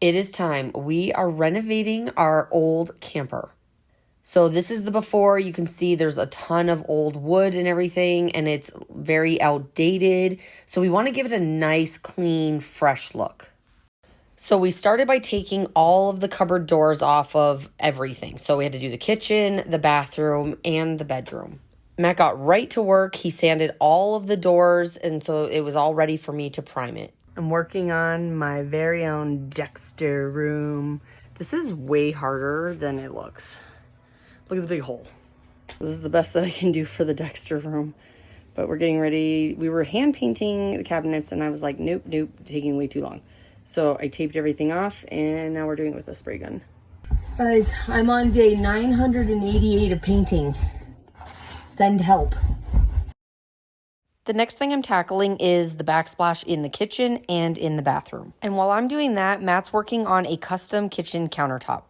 It is time. We are renovating our old camper. So this is the before. You can see there's a ton of old wood and everything, and it's very outdated. So we want to give it a nice, clean, fresh look. So we started by taking all of the cupboard doors off of everything. So we had to do the kitchen, the bathroom, and the bedroom. Matt got right to work. He sanded all of the doors, and so it was all ready for me to prime it. I'm working on my very own Dexter room. This is way harder than it looks. Look at the big hole. This is the best that I can do for the Dexter room. But we're getting ready. We were hand painting the cabinets, and I was like, nope, taking way too long. So I taped everything off, and now we're doing it with a spray gun. Guys, I'm on day 988 of painting. Send help. The next thing I'm tackling is the backsplash in the kitchen and in the bathroom. And while I'm doing that, Matt's working on a custom kitchen countertop.